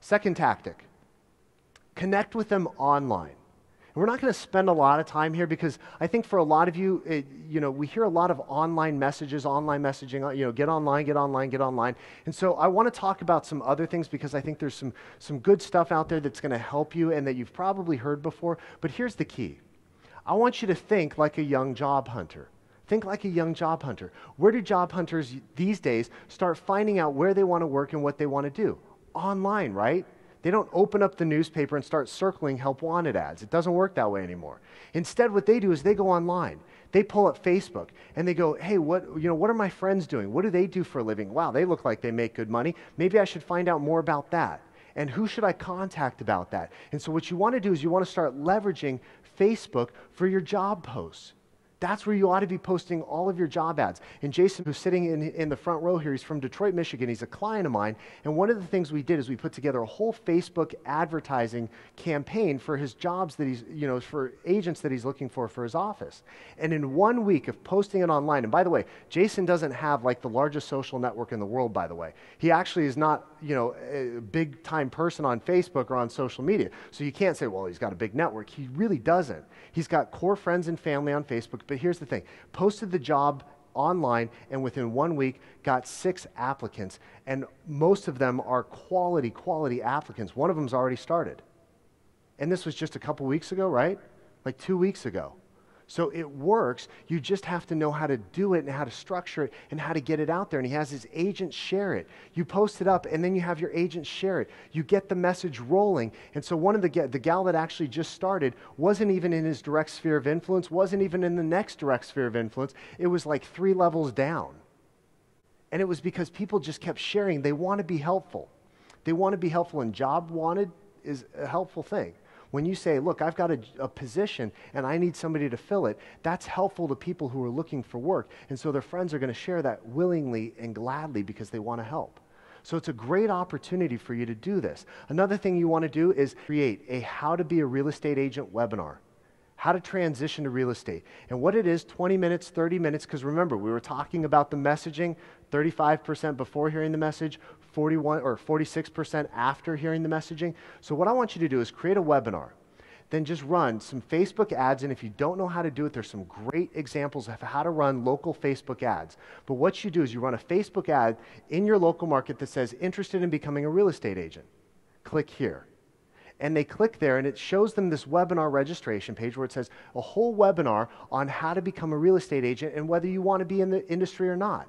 Second tactic, connect with them online. And we're not going to spend a lot of time here because I think for a lot of you, we hear a lot of online messages, online messaging, get online, get online, get online. And so I want to talk about some other things because I think there's some good stuff out there that's going to help you and that you've probably heard before. But here's the key. I want you to think like a young job hunter. Think like a young job hunter. Where do job hunters these days start finding out where they want to work and what they want to do? Online, right? They don't open up the newspaper and start circling help wanted ads. It doesn't work that way anymore. Instead, what they do is they go online. They pull up Facebook and they go, hey, what are my friends doing? What do they do for a living? Wow, they look like they make good money. Maybe I should find out more about that. And who should I contact about that? And so what you want to do is you want to start leveraging Facebook for your job posts. That's where you ought to be posting all of your job ads. And Jason, who's sitting in the front row here, he's from Detroit, Michigan. He's a client of mine. And one of the things we did is we put together a whole Facebook advertising campaign for his jobs that he's, for agents that he's looking for his office. And in 1 week of posting it online, and by the way, Jason doesn't have like the largest social network in the world, by the way. He actually is not, a big time person on Facebook or on social media. So you can't say, well, he's got a big network. He really doesn't. He's got core friends and family on Facebook. But here's the thing, posted the job online and within 1 week got 6 applicants and most of them are quality applicants. One of them's already started. And this was just a couple weeks ago, right? Like 2 weeks ago. So it works. You just have to know how to do it and how to structure it and how to get it out there. And he has his agent share it. You post it up and then you have your agent share it. You get the message rolling. And so one of the gal that actually just started wasn't even in his direct sphere of influence, wasn't even in the next direct sphere of influence. It was like 3 levels down. And it was because people just kept sharing. They want to be helpful. They want to be helpful, and job wanted is a helpful thing. When you say, look, I've got a position and I need somebody to fill it, that's helpful to people who are looking for work. And so their friends are going to share that willingly and gladly because they want to help. So it's a great opportunity for you to do this. Another thing you want to do is create a how to be a real estate agent webinar. How to transition to real estate. And what it is, 20 minutes, 30 minutes, because remember, we were talking about the messaging, 35% before hearing the message, 41 or 46% after hearing the messaging. So what I want you to do is create a webinar. Then just run some Facebook ads, and if you don't know how to do it, there's some great examples of how to run local Facebook ads. But what you do is you run a Facebook ad in your local market that says, interested in becoming a real estate agent. Click here. And they click there and it shows them this webinar registration page where it says a whole webinar on how to become a real estate agent and whether you want to be in the industry or not.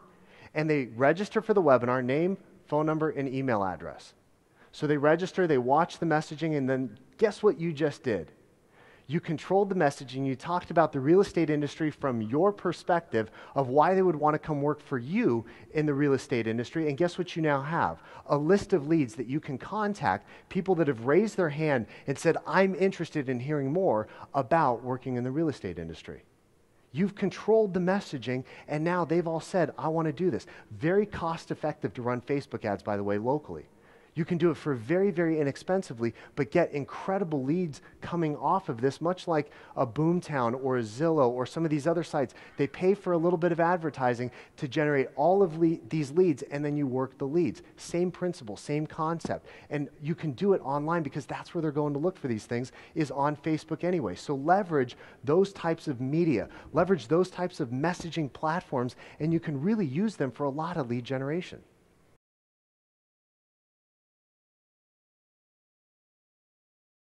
And they register for the webinar, name, phone number, and email address. So they register, they watch the messaging, and then guess what you just did? You controlled the messaging. You talked about the real estate industry from your perspective of why they would want to come work for you in the real estate industry. And guess what you now have? A list of leads that you can contact, people that have raised their hand and said, I'm interested in hearing more about working in the real estate industry. You've controlled the messaging, and now they've all said, I want to do this. Very cost effective to run Facebook ads, by the way, locally. You can do it for very, very inexpensively, but get incredible leads coming off of this, much like a Boomtown or a Zillow or some of these other sites. They pay for a little bit of advertising to generate all of these leads, and then you work the leads. Same principle, same concept. And you can do it online because that's where they're going to look for these things, is on Facebook anyway. So leverage those types of media, leverage those types of messaging platforms, and you can really use them for a lot of lead generation.